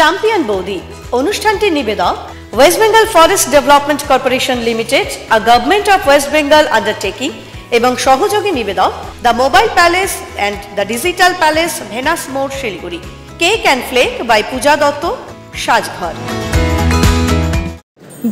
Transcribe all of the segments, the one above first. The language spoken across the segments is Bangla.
চ্যাম্পিয়ন বৌদি অনুষ্ঠানটি নিবেদক west Bengal forest development corporation limited, a government of west Bengal undertaking, এবং সহযোগী নিবেদক the mobile palace and the digital palace, Venus মোড়, Siliguri. Cake and flake by Puja Dutta, সাজঘর।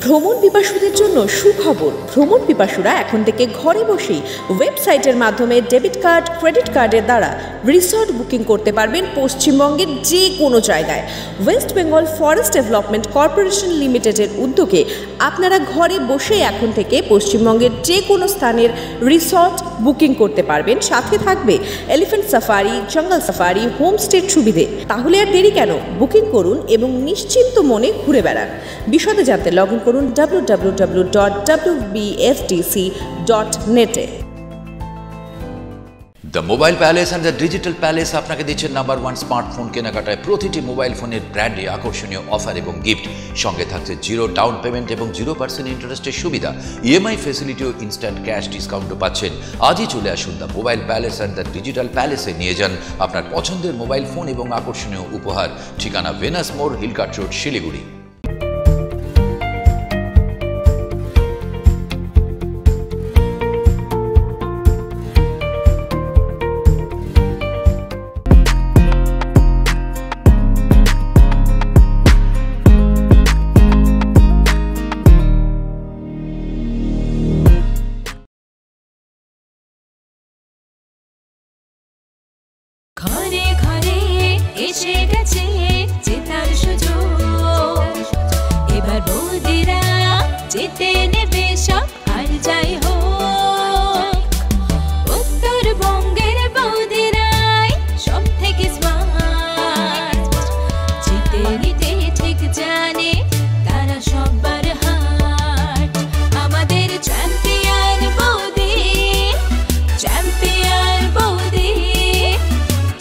ভ্রমণ পিপাসুদের জন্য সুখবর। ভ্রমণ পিপাসুরা এখন থেকে ঘরে বসেই ওয়েবসাইটের মাধ্যমে ডেবিট কার্ড, ক্রেডিট কার্ডের দ্বারা রিসর্ট বুকিং করতে পারবেন পশ্চিমবঙ্গের যে কোনো জায়গায়। West Bengal forest development corporation লিমিটেডের উদ্যোগে আপনারা ঘরে বসে এখন থেকে পশ্চিমবঙ্গের যে কোনো স্থানের রিসর্ট বুকিং করতে পারবেন। সাথে থাকবে এলিফ্যান্ট সাফারি, জঙ্গল সাফারি, হোমস্টের সুবিধে। তাহলে আর দেরি কেন? বুকিং করুন এবং নিশ্চিন্ত মনে ঘুরে বেড়ান। বিশদে জানতে লগ ইন করুন www.wbftc.net A. The mobile palace and the digital palace আপনাকে দিচ্ছেন নাম্বার 1 স্মার্টফোন কেনাকাটায় প্রতিটি মোবাইল ফোনের ব্র্যান্ডে আকর্ষণীয় অফার এবং গিফট। সঙ্গে থাকছে 0 ডাউন পেমেন্ট এবং 0% ইন্টারেস্টের সুবিধা। ইএমআই ফেসিলিটি ও ইনস্ট্যান্ট ক্যাশ ডিসকাউন্টও পাচ্ছেন। আজই চলে আসুন the mobile palace and the digital প্যালেসে, নিয়ে যান আপনার পছন্দের মোবাইল ফোন এবং আকর্ষণীয় উপহার। ঠিকানা ভেনাস মোড়, হিলকাট রোড, শিলিগুড়ি। ঘরে ঘরে এসে গেছে জেতার সুযোগ, এবার বৌদিরা জিতে নেবে সব আর যাই হোক। উত্তরবঙ্গের বৌদিরাই সব থেকে স্মার্ট, জিতে নিতে ঠিক জানে তারা সবার হার্ট। আমাদের চ্যাম্পিয়ন বৌদি, চ্যাম্পিয়ন বৌদি,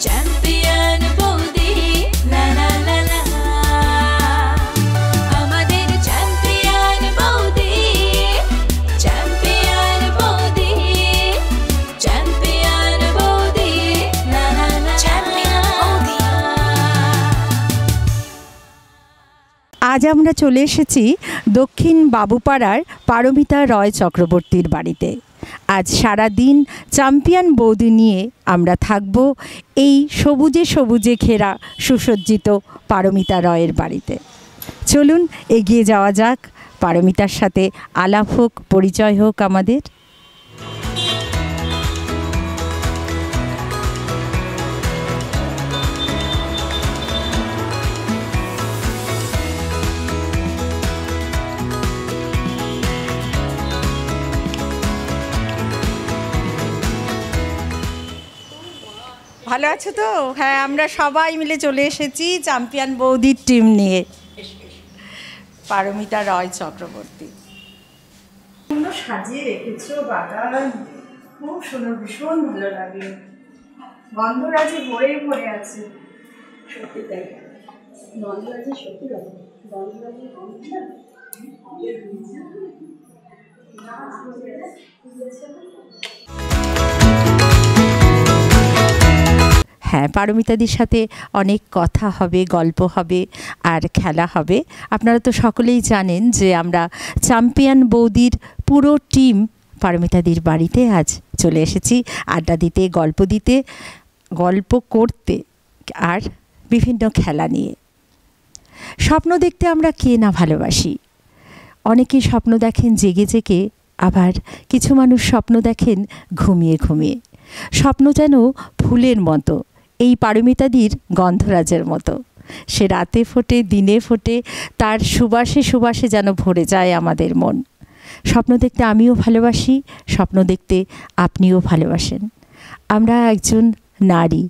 চ্যাম্পিয়ন বৌদি, লা লা লা লা। আমাদের চ্যাম্পিয়ন বৌদি, চ্যাম্পিয়ন বৌদি, চ্যাম্পিয়ন বৌদি, লা লা লা। চ্যাম্পিয়ন বৌদি। আজ আমরা চলে এসেছি দক্ষিণ বাবুপাড়ার পারমিতা রয় চক্রবর্তীর বাড়িতে। আজ সারা দিন চ্যাম্পিয়ন বৌদি নিয়ে আমরা থাকব এই সবুজে সবুজে ঘেরা সুসজ্জিত পারমিতা রয়ের বাড়িতে। চলুন এগিয়ে যাওয়া যাক, পারমিতার সাথে আলাপ হোক, পরিচয় হোক আমাদের। ভালো আছো তো? হ্যাঁ, আমরা সবাই মিলে চলে এসেছি চ্যাম্পিয়ন বৌদির টিম নিয়ে। পারমিতা রয় চক্রবর্তী সুন্দর সাজিয়ে রেখেছো বাগান, খুব সুন্দর, ভীষণ ভালো লাগে। গন্ধরাজে ভরে ভরে আছে, সত্যি তাই। গন্ধরাজে সত্যি লাগে, গন্ধরাজে হ্যাঁ, পারমিতাদির সাথে অনেক কথা হবে, গল্প হবে আর খেলা হবে। আপনারা তো সকলেই জানেন যে আমরা চ্যাম্পিয়ন বৌদির পুরো টিম পারমিতাদির বাড়িতে আজ চলে এসেছি আড্ডা দিতে, গল্প দিতে, গল্প করতে আর বিভিন্ন খেলা নিয়ে। স্বপ্ন দেখতে আমরা কে না ভালোবাসি। অনেকেই স্বপ্ন দেখেন জেগে জেগে, আবার কিছু মানুষ স্বপ্ন দেখেন ঘুমিয়ে ঘুমিয়ে। স্বপ্ন যেন ফুলের মতো, এই পারমিতাদির গন্ধরাজের মতো। সে রাতে ফোটে, দিনে ফোটে, তার সুবাসে সুবাসে যেন ভরে যায় আমাদের মন। স্বপ্ন দেখতে আমিও ভালোবাসি, স্বপ্ন দেখতে আপনিও ভালোবাসেন। আমরা একজন নারী,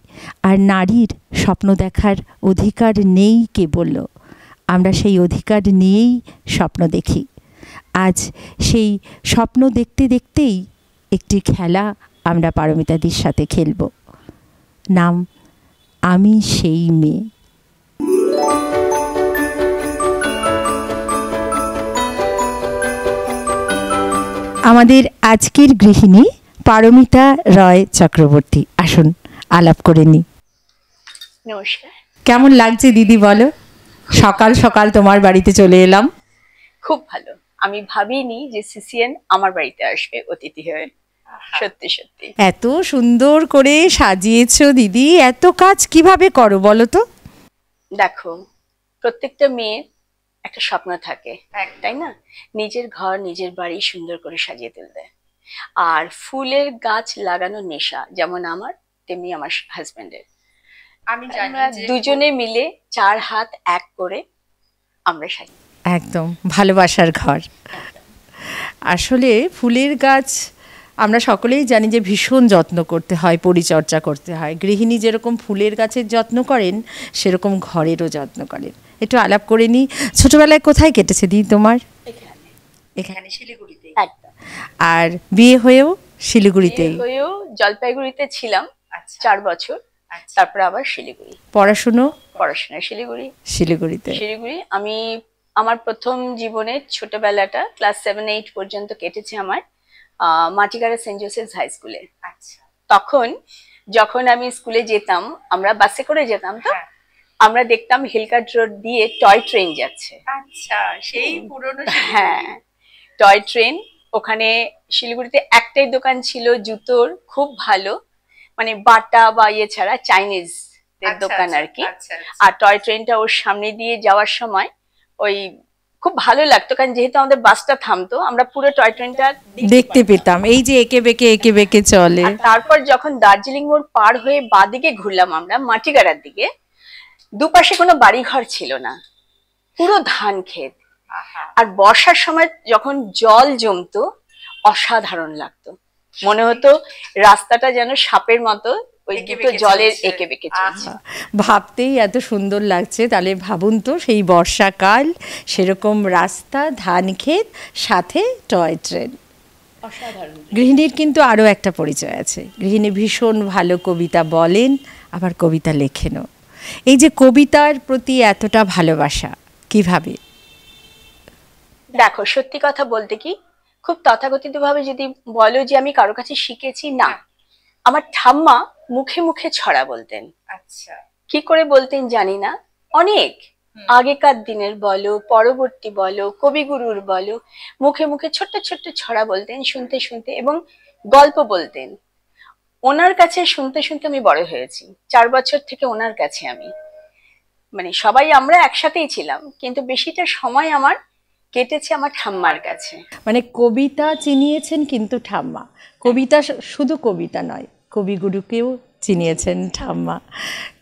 আর নারীর স্বপ্ন দেখার অধিকার নেই কে বলল? আমরা সেই অধিকার নিয়েই স্বপ্ন দেখি। আজ সেই স্বপ্ন দেখতে দেখতেই একটি খেলা আমরা পারমিতাদির সাথে খেলব। নাম আমি সেই মেয়ে। আমাদের আজকের গৃহিণী পারমিতা রয় চক্রবর্তী। আসুন আলাপ করে নি। নমস্কার। কেমন লাগছে দিদি বলো? সকাল সকাল তোমার বাড়িতে চলে এলাম। খুব ভালো। আমি ভাবিনি যে সিসিএন আমার বাড়িতে আসবে অতিথি হয়ে। সত্যি সত্যি এত সুন্দর করে সাজিয়েছো দিদি, এত কাজ কিভাবে করো বলো তো? দেখো, প্রত্যেকটা মেয়ের একটা স্বপ্ন থাকে, তাই না? নিজের ঘর নিজের বাড়ি সুন্দর করে সাজিয়ে তুলতে। আর ফুলের গাছ লাগানো নেশা যেমন আমার, তেমনি আমার হাজবেন্ডের। আমি জানি আমরা যে দুজনে মিলে 4 হাত এক করে আমরা সাজি। একদম ভালোবাসার ঘর। আসলে ফুলের গাছ আমরা সকলেই জানি যে ভীষণ যত্ন করতে হয়, পরিচর্যা করতে হয়। গৃহিণী যেরকম ফুলের গাছের যত্ন করেন সেরকম ঘরেরও যত্ন করেন। একটু আলাপ করে নিই, ছোটবেলায় কোথায় কেটেছে দিদি তোমার? এখানে শিলিগুড়িতে। একদম। আর বিয়ে হয়েও শিলিগুড়িতেই? বিয়ে হয়েও জলপাইগুড়িতে ছিলাম 4 বছর, তারপর আবার শিলিগুড়ি। পড়াশোনা শিলিগুড়িতে। আমি আমার প্রথম জীবনের ছোটবেলাটা ক্লাস 7-8 পর্যন্ত কেটেছে আমার মাটিগাড়া সেন্ট জোসেফস হাই স্কুলে। তখন যখন আমি স্কুলে যেতাম, আমরা বাসে করে যেতাম, তো আমরা দেখতাম হিলকাট রোড দিয়ে টয় ট্রেন যাচ্ছে। আচ্ছা, সেই পুরনো। হ্যাঁ, টয় ট্রেন। ওখানে শিলিগুড়িতে একটাই দোকান ছিল জুতোর, খুব ভালো, মানে বাটা বা ইয়ে ছাড়া চাইনিজ দোকান আর কি। আর টয় ট্রেনটা ওর সামনে দিয়ে যাওয়ার সময় ওই খুব ভালো লাগতো, কারণ যেহেতু আমাদের বাসটা থামতো, আমরা পুরো টয় ট্রেনটা দেখতে পেতাম, এই যে একে বেঁকে চলে। তারপর যখন দার্জিলিং মোড় পার হয়ে বাদিকে ঘুরলাম আমরা মাটিগাড়ার দিকে, দুপাশে কোনো বাড়িঘর ছিল না, পুরো ধান ক্ষেত। আর বর্ষার সময় যখন জল জমতো অসাধারণ লাগতো, মনে হতো রাস্তাটা যেন সাপের মতো ওই দুটো জলের এঁকে বেঁকে চলছে। ভাবতেই এত সুন্দর লাগছে। তাহলে ভাবুন তো, সেই বর্ষাকাল, সেরকম রাস্তা, ধান ক্ষেত, সাথে টয় ট্রেন। গৃহিণীর কিন্তু আরও একটা পরিচয় আছে, গৃহিণী ভীষণ ভালো কবিতা বলেন, আবার কবিতা লেখেনও। এই যে কবিতার প্রতি এতটা ভালোবাসা কিভাবে? দেখো, সত্যি কথা বলতে কি, খুব তথাকথিত ভাবে যদি বলো যে আমি কারো কাছে শিখেছি, না, আমার ঠাম্মা মুখে মুখে ছড়া বলতেন। আচ্ছা, কি করে বলতেন জানি না, অনেক আগেকার দিনের বলো, পরবর্তী বলো, কবিগুরুর বলো, মুখে মুখে ছোট্ট ছোট্ট ছড়া বলতেন, শুনতে শুনতে, এবং গল্প বলতেন। ওনার কাছে শুনতে শুনতে আমি বড় হয়েছি। 4 বছর থেকে ওনার কাছে আমি, মানে সবাই আমরা একসাথেই ছিলাম, কিন্তু বেশিটা সময় আমার কেটেছে আমার ঠাম্মার কাছে। মানে কবিতা চিনিয়েছেন কিন্তু ঠাম্মা। কবিতা শুধু কবিতা নয়, কবিগুরুকেও চিনিয়েছেন ঠাম্মা।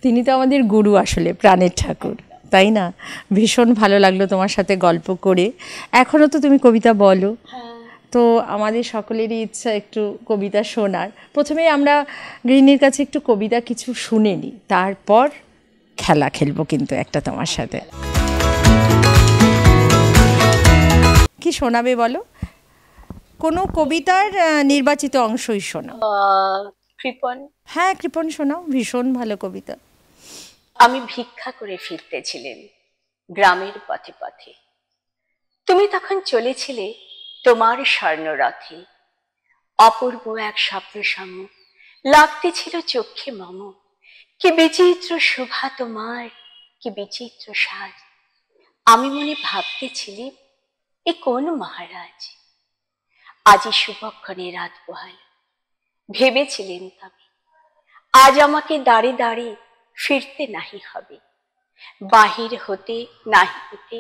তিনি তো আমাদের গুরু, আসলে প্রাণের ঠাকুর, তাই না? ভীষণ ভালো লাগলো তোমার সাথে গল্প করে। এখনও তো তুমি কবিতা বলো, তো আমাদের সকলেরই ইচ্ছা একটু কবিতা শোনার। প্রথমে আমরা গৃহিণীর কাছে একটু কবিতা কিছু শুনে নিই, তারপর খেলা খেলবো কিন্তু একটা তোমার সাথে। কি শোনাবে বলো? কোনো কবিতার নির্বাচিত অংশই শোনাও। কৃপণ। হ্যাঁ, কৃপণ শোনাও, ভীষণ ভালো কবিতা। আমি ভিক্ষা করে ফিরতেছিলেন গ্রামের পথে পথে, তুমি তখন চলেছিলে তোমার স্বর্ণরথে। অপূর্ব এক স্বপ্ন সম লাগতেছিল চক্ষে মম, কি বিচিত্র শোভা তোমার, কি বিচিত্র সাজ। আমি মনে ভাবতেছিলি এ কোন মহারাজ, আজি শুভক্ষণে রাত পোহাল। ভেবেছিলেন তবে আজ আমাকে দাঁড়ে দাঁড়ে ফিরতে নাহি হবে, বাহির হতে নাহি হতে,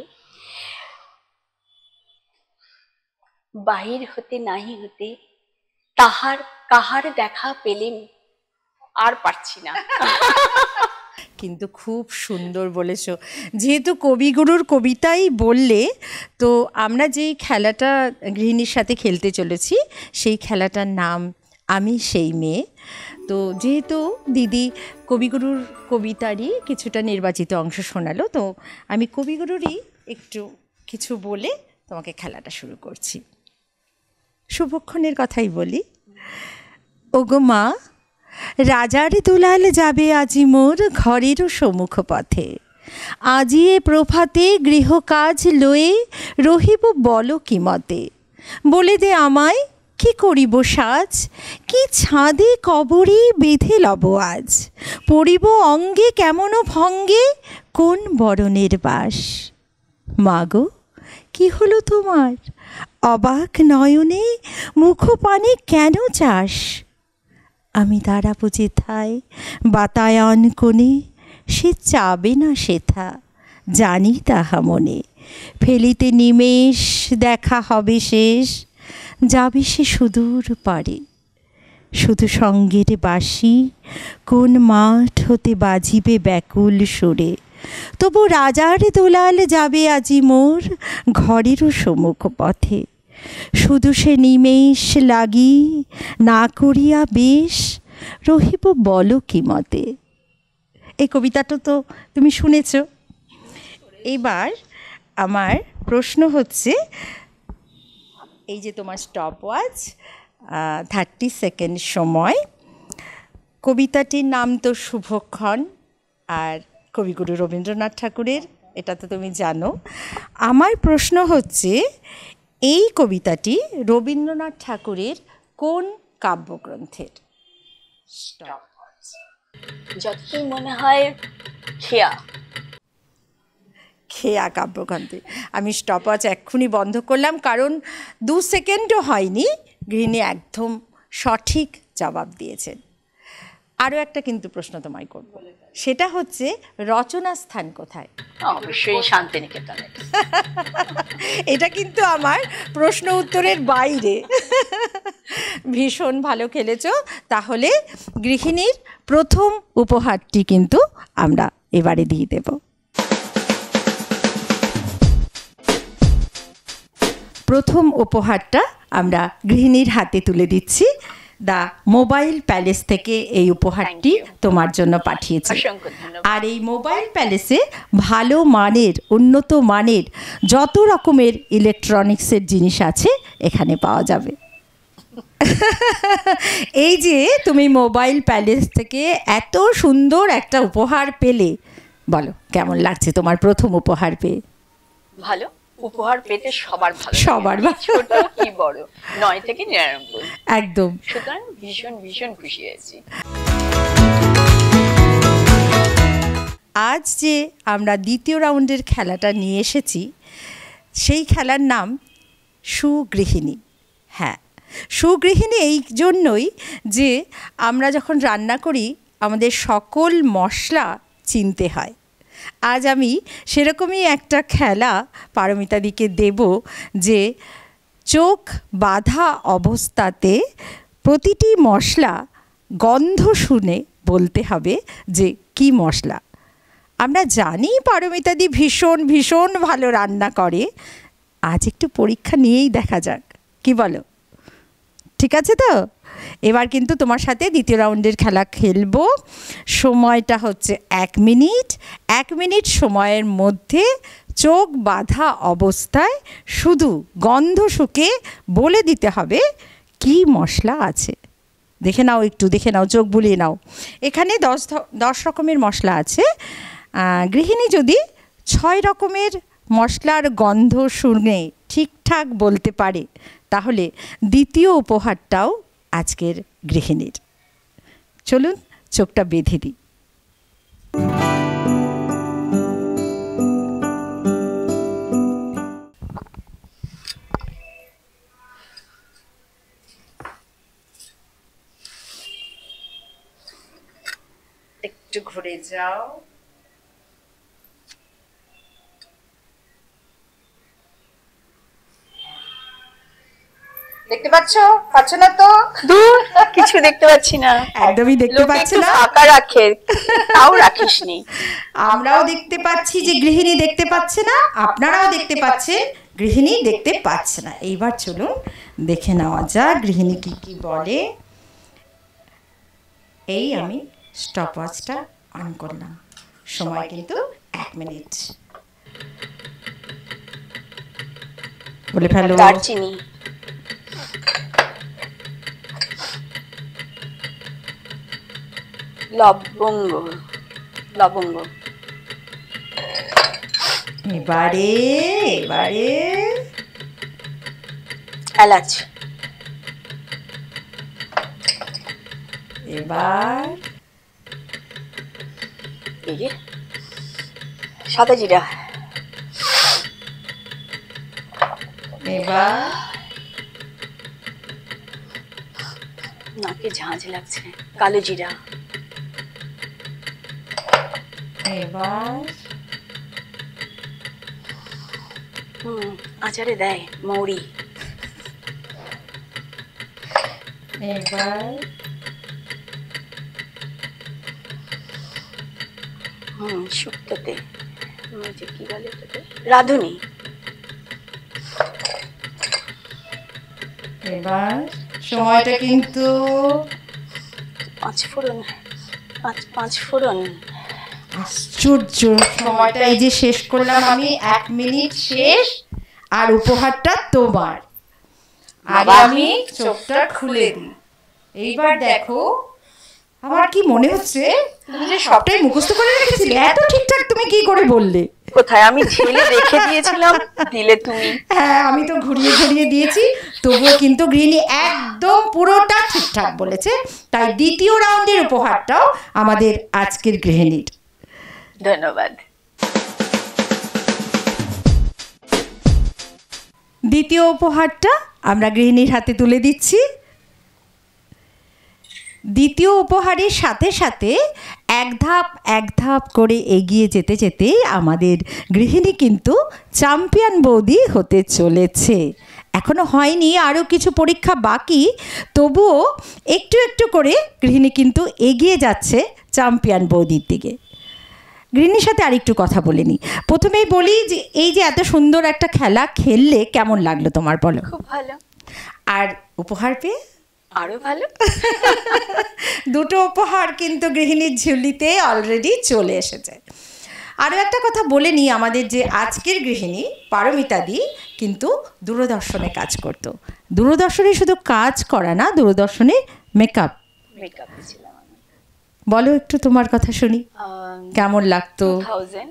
বাহির হতে নাহি হতে, তাহার কাহার দেখা পেলেন, আর পারছি না। কিন্তু খুব সুন্দর বলেছো। যেহেতু কবিগুরুর কবিতাই বললে, তো আমরা যেই খেলাটা গৃহিণীর সাথে খেলতে চলেছি, সেই খেলাটার নাম আমি সেই মেয়ে। তো যেহেতু দিদি কবিগুরুর কবিতারই কিছুটা নির্বাচিত অংশ শোনালো, তো আমি কবিগুরুরই একটু কিছু বলে তোমাকে খেলাটা শুরু করছি। শুভক্ষণের কথাই বলি। ওগো মা, রাজার দুলাল যাবে আজি মোর ঘরেরও সম্মুখ পথে, আজি এ প্রভাতে গৃহকাজ লয়ে রহিব বল কি মতে, বলে দে আমায় কি করিব সাজ, কি ছাদে কবরে বেঁধে লব আজ, পড়িব অঙ্গে কেমন ভঙ্গে কোন বরণের বাস। মাগো কি হলো তোমার, অবাক নয়নে মুখপানে কেন চাস। আমি দাঁড়াবো যেথায় বাতায়ন কোণে, সে চাবে না সেথা জানি তাহা মনে। ফেলিতে নিমেষ দেখা হবে শেষ, যাবে সে সুদূর পারে। শুধু সঙ্গের বাঁশি কোন মাঠ হতে বাজিবে ব্যাকুল সুরে। তবু রাজার দোলাল যাবে আজি মোর ঘরেরও সম্মুখ পথে। শুধু সে নিমেষ লাগি না করিয়া বেশ, রহিব বলো কি মতে। এই কবিতাটা তো তুমি শুনেছ। এবার আমার প্রশ্ন হচ্ছে, এই যে তোমার স্টপ ওয়াচ 30 সেকেন্ড সময়, কবিতাটির নাম তো শুভক্ষণ আর কবিগুরু রবীন্দ্রনাথ ঠাকুরের, এটা তো তুমি জানো। আমার প্রশ্ন হচ্ছে, এই কবিতাটি রবীন্দ্রনাথ ঠাকুরের কোন কাব্যগ্রন্থের? যতদূর মনে হয় খেয়া। খেয়া কাব্যগ্রন্থে। আমি স্টপওয়াচ এক্ষুনি বন্ধ করলাম, কারণ 2 সেকেন্ডও হয়নি, গৃহিণী একদম সঠিক জবাব দিয়েছেন। আরও একটা কিন্তু প্রশ্ন তোমায় করব, সেটা হচ্ছে রচনা স্থান কোথায়? অবশ্যই শান্তিনিকেতনে। এটা কিন্তু আমার প্রশ্ন উত্তরের বাইরে। ভীষণ ভালো খেলেছো। তাহলে গৃহিণীর প্রথম উপহারটি কিন্তু আমরা এবারে দিয়ে দেব। প্রথম উপহারটা আমরা গৃহিণীর হাতে তুলে দিচ্ছি। দ্য মোবাইল প্যালেস থেকে এই উপহারটি তোমার জন্য পাঠিয়েছে। আর এই মোবাইল প্যালেসে ভালো মানের, উন্নত মানের যত রকমের ইলেকট্রনিক্সের জিনিস আছে এখানে পাওয়া যাবে। এই যে তুমি মোবাইল প্যালেস থেকে এত সুন্দর একটা উপহার পেলে, বলো কেমন লাগছে তোমার প্রথম উপহার পেয়ে? ভালো। উপহার পেতে সবার ভালো, সবার ভালো, ছোট কি বড়, 9 থেকে 99। একদম। সুতরাং ভীষণ ভীষণ খুশি হয়েছি। আজ যে আমরা দ্বিতীয় রাউন্ডের খেলাটা নিয়ে এসেছি, সেই খেলার নাম সুগৃহিণী। হ্যাঁ, সুগৃহিণী এই জন্যই যে আমরা যখন রান্না করি আমাদের সকল মশলা চিনতে হয়। আজ আমি সেরকমই একটা খেলা পারমিতাদিকে দেব, যে চোখ বাঁধা অবস্থাতে প্রতিটি মশলা গন্ধ শুনে বলতে হবে যে কি মশলা। আমরা জানি পারমিতাদি ভীষণ ভীষণ ভালো রান্না করে, আজ একটু পরীক্ষা নিয়েই দেখা যাক, কি বলো? ঠিক আছে তো? এবার কিন্তু তোমার সাথে দ্বিতীয় রাউন্ডের খেলা খেলবো। সময়টা হচ্ছে 1 মিনিট। 1 মিনিট সময়ের মধ্যে চোখ বাঁধা অবস্থায় শুধু গন্ধ শুকে বলে দিতে হবে কি মশলা আছে। দেখে নাও, একটু দেখে নাও, চোখ বুলিয়ে নাও। এখানে 10 রকমের মশলা আছে। গৃহিণী যদি 6 রকমের মশলার গন্ধ শুনে ঠিকঠাক বলতে পারে, তাহলে দ্বিতীয় উপহারটাও আজকের গৃহিণীর। চলুন চোখটা বেঁধে দিই। একটু ঘুরে যাও। দেখতে পাচ্ছো? পাচ্ছ না তো? দূর কিছু দেখতে পাচ্ছি না, একদমই দেখতে পাচ্ছি না। ফাঁকা রাখে, তাও রাখিসনি। আমরাও দেখতে পাচ্ছি যে গৃহিণী দেখতে পাচ্ছে না, আপনারাও দেখতে পাচ্ছেন গৃহিণী দেখতে পাচ্ছে না। এইবার চলুন দেখে নেওয়া যাক গৃহিণী কি কি বলে। এই আমি স্টপওয়াচটা অন করলাম, সময় কিন্তু 1 মিনিট। বলে ফেলো। দারচিনি, লবঙ্গ, লবঙ্গ, এবারে এলাচ, এবার এই যে সাদা জিরা, এবার নাকে ঝাঁঝ লাগছে, কালো জিরা, এবার আচারে দেয় মৌরি, এবার শুক্তোতে কি বলে রাঁধুনি, এবার সময়টা কিন্তু পাঁচফোড়ন, পাঁচফোড়ন। আশ্চর্য, সময়টা এই যে শেষ করলাম আমি, 1 মিনিট শেষ, আর উপহারটা তোমার। আর আমি চোখটা খুলে দিই। এইবার দেখো, আমার কি মনে হচ্ছে তুমি যে সবটাই মুখস্থ করে রেখেছিলে, এত ঠিকঠাক তুমি কি করে বললে? কোথায় আমি ঝেলে রেখে দিয়েছিলাম, দিলে তুমি। হ্যাঁ, আমি তো ঘুরিয়ে ঘুরিয়ে দিয়েছি, তবুও কিন্তু গৃহিণী একদম পুরোটা ঠিকঠাক বলেছে। তাই দ্বিতীয় রাউন্ডের উপহারটাও আমাদের আজকের গৃহিণীর। ধন্যবাদ। দ্বিতীয় উপহারটা আমরা গৃহিণীর হাতে তুলে দিচ্ছি। দ্বিতীয় উপহারের সাথে সাথে এক ধাপ করে এগিয়ে যেতে যেতে আমাদের গৃহিণী কিন্তু চ্যাম্পিয়ন বৌদি হতে চলেছে। এখনো হয়নি, আরও কিছু পরীক্ষা বাকি, তবুও একটু একটু করে গৃহিণী কিন্তু এগিয়ে যাচ্ছে চ্যাম্পিয়ন বৌদির দিকে। গৃহিণীর সাথে আরেকটু কথা বলে নিই। প্রথমেই বলি যে এই যে এত সুন্দর একটা খেলা খেললে কেমন লাগলো তোমার, বলো? খুব ভালো। আর উপহার পেয়ে আরো ভালো। দুটো উপহার কিন্তু গৃহিণীর ঝুলিতে অলরেডি চলে এসেছে। আরও একটা কথা বলে নিই, আমাদের যে আজকের গৃহিণী পারমিতাদি কিন্তু দূরদর্শনে কাজ করতো। দূরদর্শনে শুধু কাজ করা না, দূরদর্শনে মেকআপ ছিলাম। বলো একটু তোমার কথা শুনি, কেমন লাগতো? 2000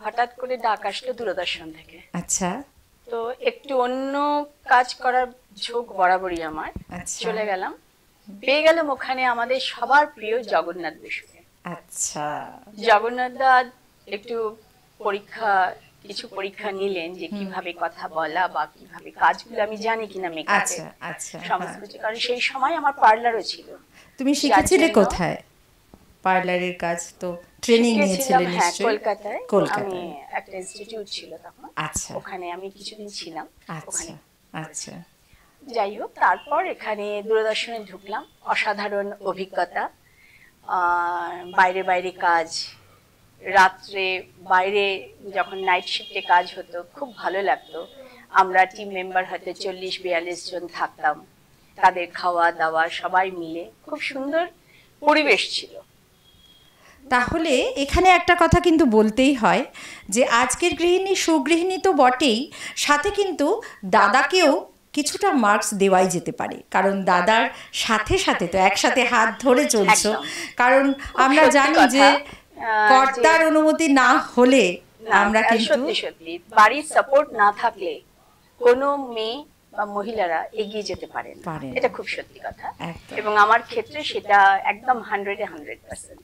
হঠাৎ করে ডাক আসলো দূরদর্শন থেকে। আচ্ছা। তো একটু অন্য কাজ করার ঝোঁক বরাবরই আমার, চলে গেলাম। পেয়ে গেলাম ওখানে আমাদের সবার প্রিয় জগন্নাথ বসুকে। আচ্ছা। জগন্নাথ দা একটু কিছু পরীক্ষা নিলেন যে কিভাবে কথা বলা বা কিভাবে কাজগুলো আমি জানি কিনা মেকআপে। আচ্ছা। সমস্ত কিছু, কারণ সেই সময় আমার পার্লারও ছিল। তুমি শিখেছিলে কোথায় পার্লারের কাজ? তো ট্রেনিং নিয়েছিলে নিশ্চয়ই? কলকাতায়। আমি একটা ইনস্টিটিউট ছিল তখন, ওখানে আমি কিছুদিন ছিলাম ওখানে। আচ্ছা। যাই হোক, তারপর এখানে দূরদর্শনে ঢুকলাম, অসাধারণ অভিজ্ঞতা। বাইরে কাজ, রাত্রে বাইরে যখন নাইট শিফটে কাজ হতো খুব ভালো লাগতো। আমরা টিম মেম্বার হয়তো 40-42 জন থাকতাম, তাদের খাওয়া দাওয়া সবাই মিলে খুব সুন্দর পরিবেশ ছিল। তাহলে এখানে একটা কথা কিন্তু বলতেই হয় যে আজকের গৃহিণী সুগৃহিণী তো বটেই, সাথে কিন্তু দাদাকেও কিছুটা মার্কস দেওয়াই যেতে পারে, কারণ দাদার সাথে সাথে তো একসাথে হাত ধরে চলছো। কারণ আমরা জানি যে কর্তার অনুমতি না হলে আমরা কিন্তু সত্যি বাড়ির সাপোর্ট না থাকলে কোনো মেয়ে বা মহিলারা এগিয়ে যেতে পারেন, এটা খুব সত্যি কথা। এবং আমার ক্ষেত্রে সেটা একদম 100%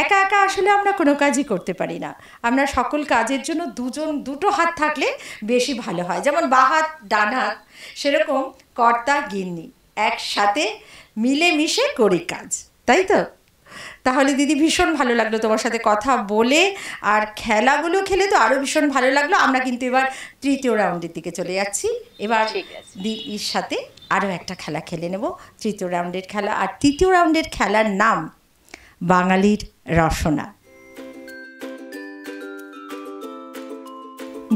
একা একা আসলে আমরা কোনো কাজই করতে পারি না। আমরা সকল কাজের জন্য দুটো হাত থাকলে বেশি ভালো হয়। যেমন বাঁ হাত ডান হাত, সেরকম কর্তা গিন্নি একসাথে মিলেমিশে করি কাজ, তাই তো? তাহলে দিদি ভীষণ ভালো লাগলো তোমার সাথে কথা বলে, আর খেলাগুলো খেলে তো আরও ভীষণ ভালো লাগলো। আমরা কিন্তু এবার তৃতীয় রাউন্ডের দিকে চলে যাচ্ছি। এবার দিদির সাথে আরও একটা খেলা খেলে নেব, তৃতীয় রাউন্ডের খেলা। আর তৃতীয় রাউন্ডের খেলার নাম বাঙালির রসনা।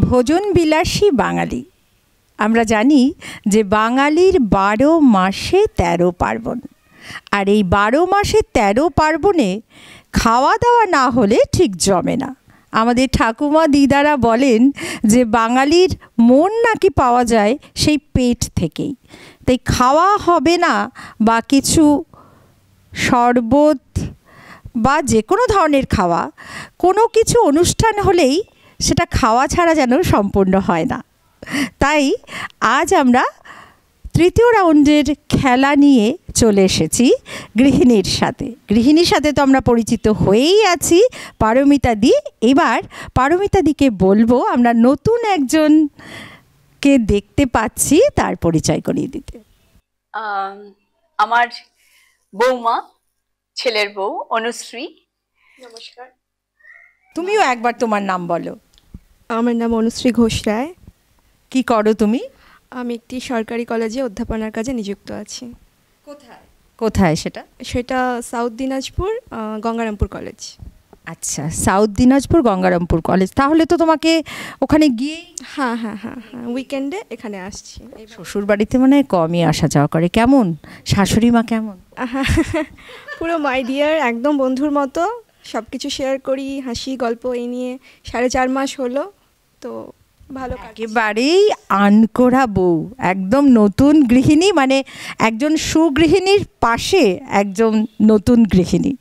ভোজন বিলাসী বাঙালি। আমরা জানি যে বাঙালির 12 মাসে 13 পার্বণ, আর এই 12 মাসে 13 পার্বণে খাওয়া দাওয়া না হলে ঠিক জমে না। আমাদের ঠাকুমা দিদারা বলেন যে বাঙালির মন নাকি পাওয়া যায় সেই পেট থেকেই। তাই খাওয়া হবে না বা কিছু শরবত বা যে কোনো ধরনের খাওয়া, কোনো কিছু অনুষ্ঠান হলেই সেটা খাওয়া ছাড়া যেন সম্পূর্ণ হয় না। তাই আজ আমরা তৃতীয় রাউন্ডের খেলা নিয়ে চলে এসেছি গৃহিণীর সাথে। গৃহিণীর সাথে তো আমরা পরিচিত হয়েই আছি, পারমিতা দি। এবার পারমিতা দিকে বলবো আমরা নতুন একজনকে দেখতে পাচ্ছি, তার পরিচয় করিয়ে দিতে। আমার বৌমা, ছেলের বউ অনুশ্রী। নমস্কার। তুমিও একবার তোমার নাম বলো। আমার নাম অনুশ্রী ঘোষ রায়। কি করো তুমি? আমি একটি সরকারি কলেজে অধ্যাপনার কাজে নিযুক্ত আছি। কোথায়? কোথায় সেটা? সেটা সাউথ দিনাজপুর গঙ্গারামপুর কলেজ। আচ্ছা, সাউথ দিনাজপুর গঙ্গারামপুর কলেজ। তাহলে তো তোমাকে ওখানে গিয়ে হ্যাঁ হ্যাঁ হ্যাঁ হ্যাঁ উইকেন্ডে এখানে আসছি। শ্বশুর বাড়িতে মানে কমই আসা যাওয়া করে। কেমন শাশুড়ি মা কেমন? পুরো মাই ডিয়ার, একদম বন্ধুর মতো, সব কিছু শেয়ার করি, হাসি গল্প। এই নিয়ে 4.5 মাস হলো, তো ভালো। একেবারেই আনকোড়া বউ, একদম নতুন গৃহিণী, মানে একজন সুগৃহিণীর পাশে একজন নতুন গৃহিণী।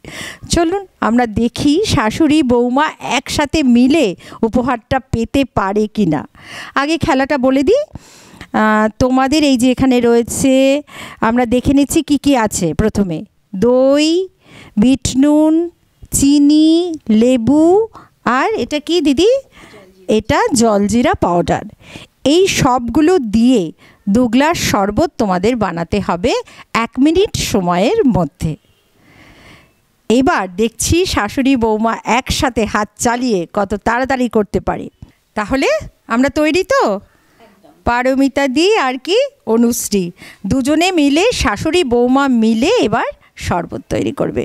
চলুন আমরা দেখি শাশুড়ি বৌমা একসাথে মিলে উপহারটা পেতে পারে কি না। আগে খেলাটা বলে দিই তোমাদের। এই যে এখানে রয়েছে, আমরা দেখে নিচ্ছি কি কি আছে। প্রথমে দই, বিট নুন, চিনি, লেবু, আর এটা কি দিদি? এটা জলজিরা পাউডার। এই সবগুলো দিয়ে 2 গ্লাস শরবত তোমাদের বানাতে হবে 1 মিনিট সময়ের মধ্যে। এবার দেখছি শাশুড়ি বৌমা একসাথে হাত চালিয়ে কত তাড়াতাড়ি করতে পারে। তাহলে আমরা তৈরি তো? পারমিতা দি আর কি অনুশ্রী দুজনে মিলে, শাশুড়ি বৌমা মিলে এবার শরবত তৈরি করবে।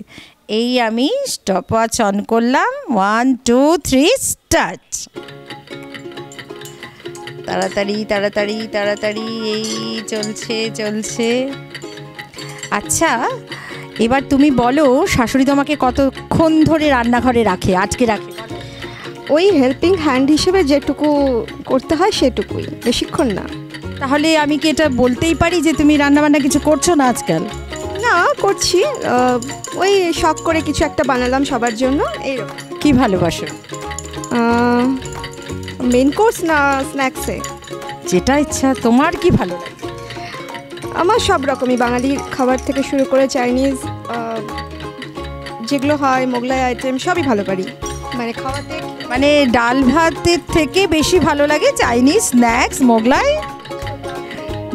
এই আমি স্টপওয়াচ অন করলাম। 1 2 3 স্টার্ট। তাড়াতাড়ি তাড়াতাড়ি তাড়াতাড়ি, এই চলছে। আচ্ছা, এবার তুমি বলো শাশুড়ি তোমাকে কতক্ষণ ধরে রান্নাঘরে রাখে, আটকে রাখে? ওই হেল্পিং হ্যান্ড হিসেবে যেটুকু করতে হয় সেটুকুই, বেশিক্ষণ না। তাহলে আমি কি এটা বলতেই পারি যে তুমি রান্নাবান্না কিছু করছো না আজকাল? না, করছি। ওই শখ করে কিছু একটা বানালাম সবার জন্য। এইরকম। কি ভালোবাসো? মেন কোর্স না স্ন্যাক্সে? যেটা ইচ্ছা। তোমার কি ভালো লাগে? আমার সব রকমই, বাঙালি খাবার থেকে শুরু করে চাইনিজ যেগুলো হয়, মোগলাই আইটেম সবই ভালো পারি। মানে খাওয়াতে, মানে ডাল ভাতের থেকে বেশি ভালো লাগে চাইনিজ স্ন্যাক্স, মোগলাই?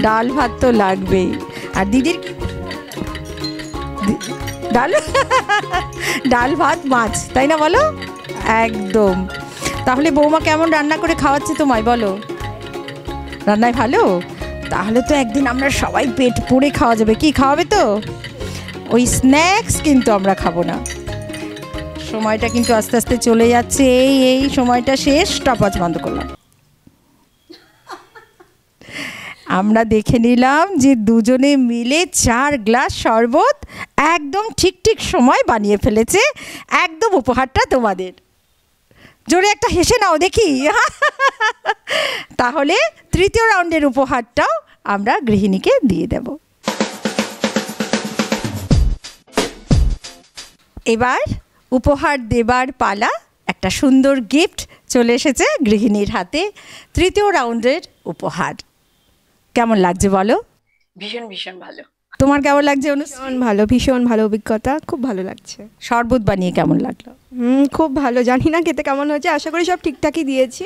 ডাল ভাত তো লাগবেই। আর দিদির কি? ডাল ভাত মাছ, তাই না বলো? একদম। তাহলে বৌমা কেমন রান্না করে খাওয়াচ্ছে তোমায় বলো? রান্নায় ভালো? তাহলে তো একদিন আমরা সবাই পেট পুড়ে খাওয়া যাবে। কি খাওয়াবে তো? ওই স্ন্যাক্স কিন্তু আমরা খাবো না। সময়টা কিন্তু আস্তে আস্তে চলে যাচ্ছে। এই সময়টা শেষ, স্টপওয়াচ বন্ধ করলাম। আমরা দেখে নিলাম যে দুজনে মিলে 4 গ্লাস শরবত একদম ঠিক সময় বানিয়ে ফেলেছে। একদম উপহারটা তোমাদের। জোরে একটা হেসে নাও দেখি। তাহলে তৃতীয় রাউন্ডের উপহারটাও আমরা গৃহিণীকে দিয়ে দেব। এবার উপহার দেবার পালা। একটা সুন্দর গিফট চলে এসেছে গৃহিণীর হাতে। তৃতীয় রাউন্ডের উপহার কেমন লাগছে বলো? ভীষণ ভীষণ ভালো। তোমার কেমন লাগছে? ভীষণ ভালো অভিজ্ঞতা, খুব ভালো লাগছে। শরবত বানিয়ে কেমন লাগলো? খুব ভালো। জানি না খেতে কেমন হয়েছে, আশা করি সব ঠিকঠাকই দিয়েছি।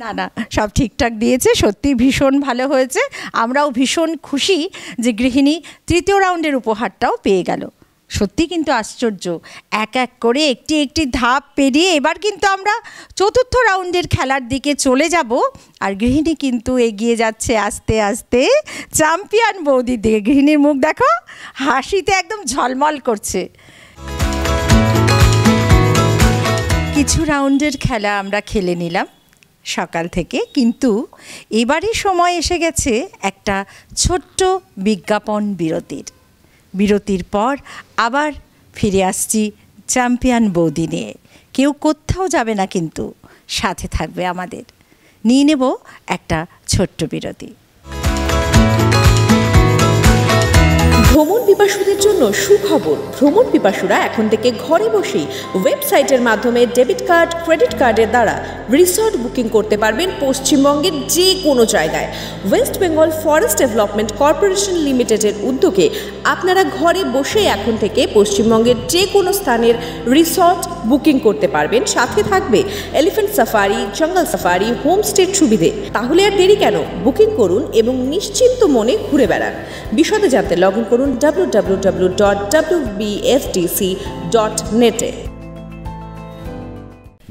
না, সব ঠিকঠাক দিয়েছে, সত্যি ভীষণ ভালো হয়েছে। আমরাও ভীষণ খুশি যে গৃহিণী তৃতীয় রাউন্ডের উপহারটাও পেয়ে গেল। সত্যি কিন্তু আশ্চর্য, এক এক করে একটি ধাপ পেরিয়ে এবার কিন্তু আমরা চতুর্থ রাউন্ডের খেলার দিকে চলে যাব। আর গৃহিণী কিন্তু এগিয়ে যাচ্ছে আস্তে আস্তে চ্যাম্পিয়ন বৌদির দিকে। গৃহিণীর মুখ দেখো, হাসিতে একদম ঝলমল করছে। কিছু রাউন্ডের খেলা আমরা খেলে নিলাম সকাল থেকে, কিন্তু এবারে সময় এসে গেছে একটা ছোট্ট বিজ্ঞাপন বিরতির পর আবার ফিরে আসছি চ্যাম্পিয়ন বৌদি নিয়ে। কেউ কোথাও যাবে না, কিন্তু সাথে থাকবে আমাদের। নিয়ে নেব একটা ছোট্ট বিরতি। ভ্রমণ পিপাসুদের জন্য সুখবর। ভ্রমণ পিপাসুরা এখন থেকে ঘরে বসেই ওয়েবসাইটের মাধ্যমে ডেবিট কার্ড, ক্রেডিট কার্ডের দ্বারা রিসর্ট বুকিং করতে পারবেন পশ্চিমবঙ্গের যে কোনো জায়গায়। West Bengal forest development corporation লিমিটেডের উদ্যোগে আপনারা ঘরে বসেই এখন থেকে পশ্চিমবঙ্গের যে কোনো স্থানের রিসর্ট বুকিং করতে পারবেন। সাথে থাকবে এলিফ্যান্ট সাফারি, জঙ্গল সাফারি, হোমস্টের সুবিধে। তাহলে আর দেরি কেন? বুকিং করুন এবং নিশ্চিন্ত মনে ঘুরে বেড়ান। বিশদে জানতে লগ ইন করুন www.wbfdc.net A.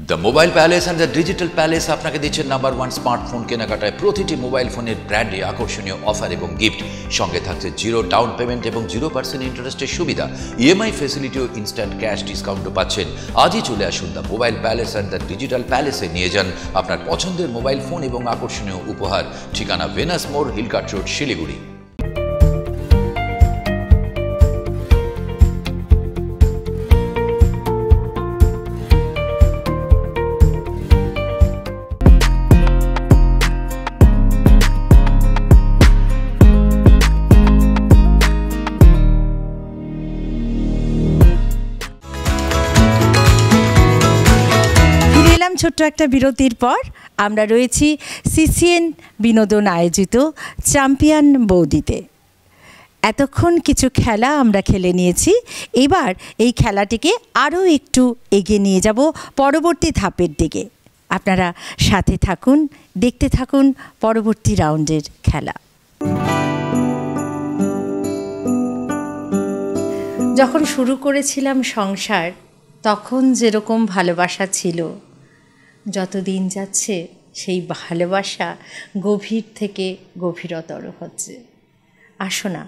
The mobile palace and the digital palace আপনাকে দিচ্ছেন নাম্বার 1 স্মার্টফোন কেনাকাটায় প্রতিটি মোবাইল ফোনের ব্র্যান্ডে আকর্ষণীয় অফার এবং গিফট। সঙ্গে থাকছে 0 ডাউন পেমেন্ট এবং 0% ইন্টারেস্টের সুবিধা। ইএমআই ফেসিলিটি ও ইনস্ট্যান্ট ক্যাশ ডিসকাউন্টও পাচ্ছেন। আজই চলে আসুন the mobile palace and the digital প্যালেসে, নিয়ে যান আপনার পছন্দের মোবাইল ফোন এবং আকর্ষণীয় উপহার। ঠিকানা ভেনাস মোড়, হিলকাট রোড, শিলিগুড়ি। ছোট্ট একটা বিরতির পর আমরা রয়েছি সিসিএন বিনোদন আয়োজিত চ্যাম্পিয়ন বৌদিতে। এতক্ষণ কিছু খেলা আমরা খেলে নিয়েছি, এবার এই খেলাটিকে আরও একটু এগিয়ে নিয়ে যাব পরবর্তী ধাপের দিকে। আপনারা সাথে থাকুন, দেখতে থাকুন পরবর্তী রাউন্ডের খেলা। যখন শুরু করেছিলাম সংসার, তখন যেরকম ভালোবাসা ছিল, যত দিন যাচ্ছে সেই ভালোবাসা গভীর থেকে গভীরতর হচ্ছে। আসো না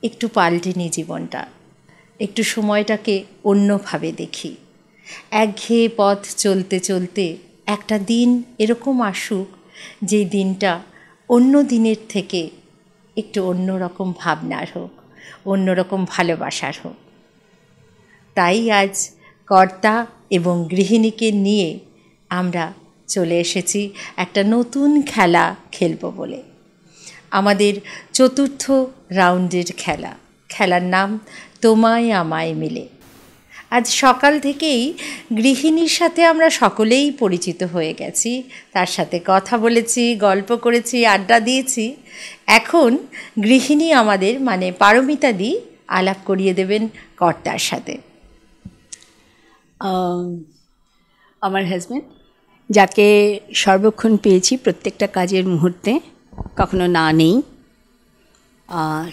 একটু পাল্টে নিই জীবনটা, একটু সময়টাকে অন্যভাবে দেখি। একঘেয়ে পথ চলতে চলতে একটা দিন এরকম আসুক যেই দিনটা অন্য দিনের থেকে একটু অন্যরকম ভাবনার হোক, অন্যরকম ভালোবাসার হোক। তাই আজ কর্তা এবং গৃহিণীকে নিয়ে আমরা চলে এসেছি একটা নতুন খেলা খেলবো বলে। আমাদের চতুর্থ রাউন্ডের খেলার নাম তোমায় আমায় মিলে। আজ সকাল থেকেই গৃহিণীর সাথে আমরা সকলেই পরিচিত হয়ে গেছি, তার সাথে কথা বলেছি, গল্প করেছি, আড্ডা দিয়েছি। এখন গৃহিণী আমাদের মানে পারমিতাদি আলাপ করিয়ে দেবেন কর্তার সাথে। আমার হাজব্যান্ড, যাকে সর্বক্ষণ পেয়েছি প্রত্যেকটা কাজের মুহূর্তে, কখনো না নেই,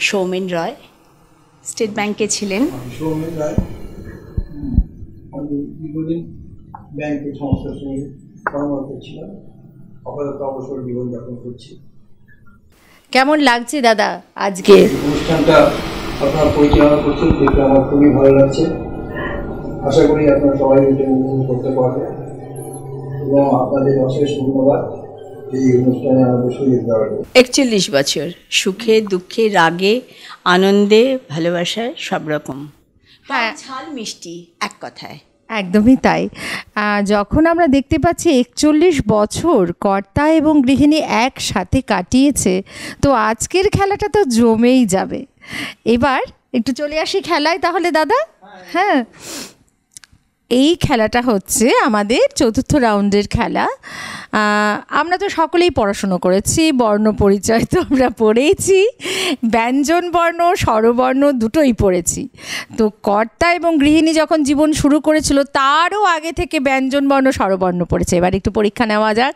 সৌমেন রয়, স্টেট ব্যাংকে ছিলেন। সৌমেন রয়, আমি দীর্ঘদিন ব্যাংকের সংস্থার সঙ্গে কর্মরত ছিলাম, আপাতত অবসর জীবনযাপন করছি। কেমন লাগছে দাদা আজকে অনুষ্ঠানটা আপনারা পরিচালনা করছেন, দেখে আমার খুবই ভালো লাগছে। আশা করি আপনারা সবাই এটা উপভোগ করতে পারবেন এবং আপনাদের অশেষ ধন্যবাদ এই অনুষ্ঠানে আমাদের সুযোগ দেওয়ার জন্য। 41 বছর সুখে দুঃখে, রাগে আনন্দে, ভালোবাসায়, সব রকম। হ্যাঁ, ঝাল মিষ্টি, এক কথায়। একদমই তাই। যখন আমরা দেখতে পাচ্ছি 41 বছর কর্তা এবং গৃহিণী একসাথে কাটিয়েছে, তো আজকের খেলাটা তো জমেই যাবে। এবার একটু চলে আসি খেলায় তাহলে দাদা। হ্যাঁ, এই খেলাটা হচ্ছে আমাদের চতুর্থ রাউন্ডের খেলা। আমরা তো সকলেই পড়াশুনো করেছি, বর্ণ পরিচয় তো আমরা পড়েইছি, ব্যঞ্জন বর্ণ স্বরবর্ণ দুটোই পড়েছি। তো কর্তা এবং গৃহিণী যখন জীবন শুরু করেছিল তারও আগে থেকে ব্যঞ্জন বর্ণ স্বরবর্ণ পড়েছে। এবার একটু পরীক্ষা নেওয়া যাক।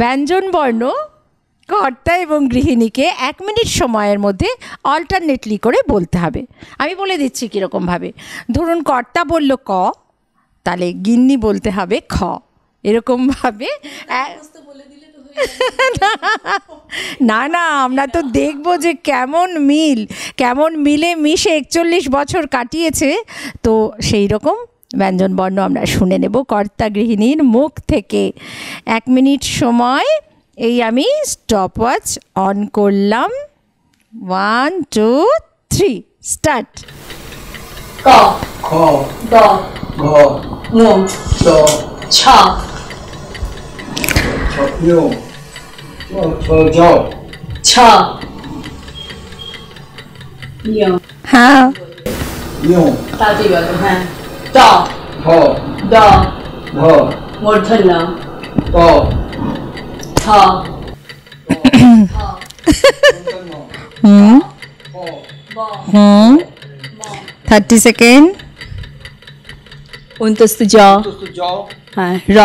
ব্যঞ্জন বর্ণ কর্তা এবং গৃহিণীকে 1 মিনিট সময়ের মধ্যে অল্টারনেটলি করে বলতে হবে। আমি বলে দিচ্ছি কীরকমভাবে। ধরুন কর্তা বলল ক, তাহলে গিন্নি বলতে হবে খ, এরকমভাবে। না না, আমরা তো দেখবো যে কেমন মিলে মিশে 41 বছর কাটিয়েছে। তো সেই রকম ব্যঞ্জনবর্ণ আমরা শুনে নেব কর্তা গৃহিণীর মুখ থেকে। 1 মিনিট সময়। এই আমি স্টপওয়াচ অন করলাম। 1 2 3 স্টার্ট। ক, খ, গ, ঘ, ঙ, চ, ছ, ছ, জ, ছ, হ্যাঁ তাড়াতাড়ি বলো। হ্যাঁ ত হ দ ধ মূর্ধন্য প থ হুম ব 30 সেকেন্ড। অন্তস্তু জ জ হ্যাঁ র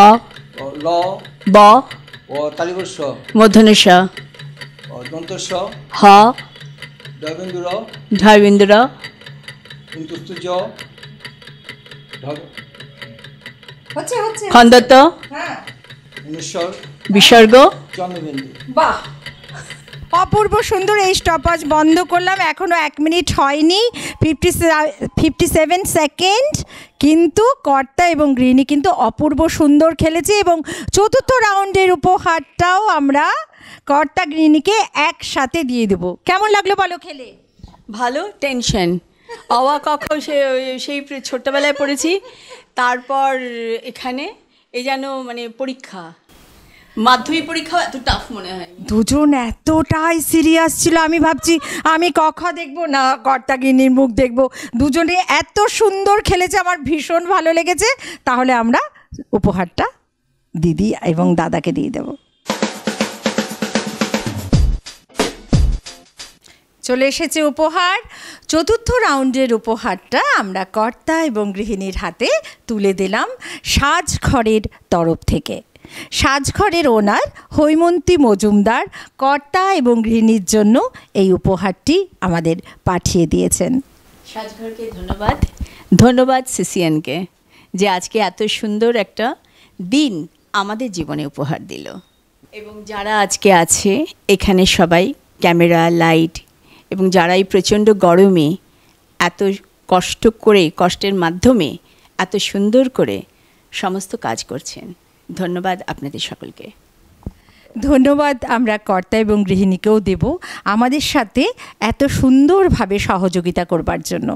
ল ব ও তালিবস্য মূর্ধন্য স দন্তস্য হ দবিন্দুর ঢবিন্দুর অন্তস্তু জ খন্দত অনুস্বর বিসর্গ চন্দ্রবিন্দু। বাহ, অপূর্ব সুন্দর। এই স্টপওয়াচ বন্ধ করলাম, এখনো 1 মিনিট হয়নি, 57 সেকেন্ড। কিন্তু কর্তা এবং গৃহিণী কিন্তু অপূর্ব সুন্দর খেলেছে এবং চতুর্থ রাউন্ডের উপহারটাও আমরা কর্তা গৃহিণীকে একসাথে দিয়ে দেব। কেমন লাগলো বলো খেলে? ভালো। টেনশন অওয়া ক খ সেই ছোট্টবেলায় পড়েছি, তারপর এখানে এই যেন মানে পরীক্ষা, মাধ্যমিক পরীক্ষা এত টাফ মনে হয়। দুজন এতটাই সিরিয়াস ছিল, আমি ভাবছি আমি কখ দেখবো না কর্তা গিন্নির মুখ দেখবো। দুজনে এত সুন্দর খেলেছে, আমার ভীষণ ভালো লেগেছে। তাহলে আমরা উপহারটা দিদি এবং দাদাকে দিয়ে দেব। চলে এসেছে উপহার। চতুর্থ রাউন্ডের উপহারটা আমরা কর্তা এবং গৃহিণীর হাতে তুলে দিলাম সাজঘরের তরফ থেকে। সাজঘরের ওনার হৈমন্তী মজুমদার কর্তা এবং গৃহিণীর জন্য এই উপহারটি আমাদের পাঠিয়ে দিয়েছেন। সাজঘরকে ধন্যবাদ, ধন্যবাদ সিসিএনকে যে আজকে এত সুন্দর একটা দিন আমাদের জীবনে উপহার দিল। এবং যারা আজকে আছে এখানে সবাই, ক্যামেরা, লাইট, এবং যারা এই প্রচণ্ড গরমে এত কষ্ট করে, কষ্টের মাধ্যমে এত সুন্দর করে সমস্ত কাজ করছেন, ধন্যবাদ আপনাদের সকলকে। ধন্যবাদ আমরা কর্তা এবং গৃহিণীকেও দেব আমাদের সাথে এত সুন্দরভাবে সহযোগিতা করবার জন্য।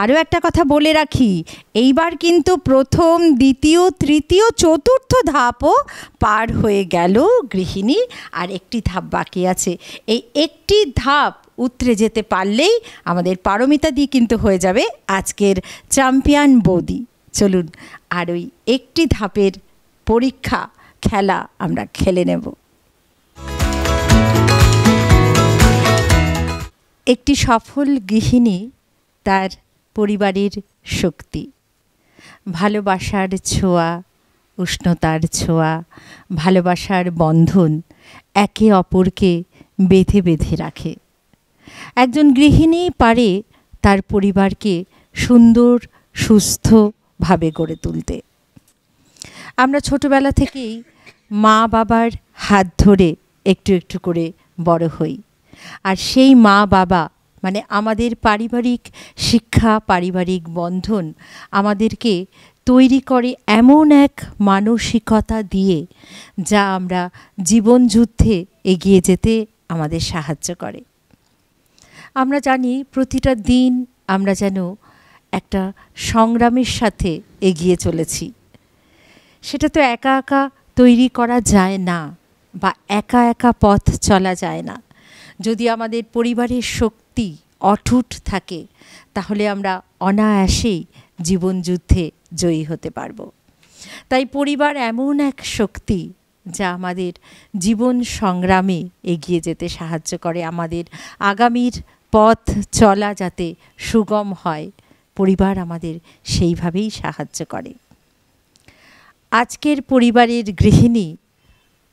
আরও একটা কথা বলে রাখি, এইবার কিন্তু প্রথম, দ্বিতীয়, তৃতীয়, চতুর্থ ধাপও পার হয়ে গেল গৃহিণী, আর একটি ধাপ বাকি আছে। এই একটি ধাপ উতরে যেতে পারলেই আমাদের পারমিতা দি কিন্তু হয়ে যাবে আজকের চ্যাম্পিয়ন বৌদি। চলুন আর ওই একটি ধাপের পরীক্ষা খেলা আমরা খেলে নেব। একটি সফল গৃহিণী তার পরিবারের শক্তি, ভালোবাসার ছোঁয়া, উষ্ণতার ছোঁয়া, ভালোবাসার বন্ধন একে অপরকে বেঁধে বেঁধে রাখে। একজন গৃহিণী পারে তার পরিবারকে সুন্দর সুস্থভাবে গড়ে তুলতে। আমরা ছোটবেলা থেকেই মা বাবার হাত ধরে একটু একটু করে বড় হই, আর সেই মা বাবা মানে আমাদের পারিবারিক শিক্ষা, পারিবারিক বন্ধন আমাদেরকে তৈরি করে এমন এক মানসিকতা দিয়ে যা আমরা জীবনযুদ্ধে এগিয়ে যেতে আমাদের সাহায্য করে। আমরা জানি প্রতিটা দিন আমরা যেন একটা সংগ্রামের সাথে এগিয়ে চলেছি। সেটা তো একা একা তৈরি করা যায় না, বা একা একা পথ চলা যায় না। যদি আমাদের পরিবারের শক্তি অটুট থাকে তাহলে আমরা অনায়াসেই জীবনযুদ্ধে জয়ী হতে পারব। তাই পরিবার এমন এক শক্তি যা আমাদের জীবন সংগ্রামে এগিয়ে যেতে সাহায্য করে। আমাদের আগামীর পথ চলা যাতে সুগম হয়, পরিবার আমাদের সেইভাবেই সাহায্য করে। আজকের পরিবারের গৃহিণী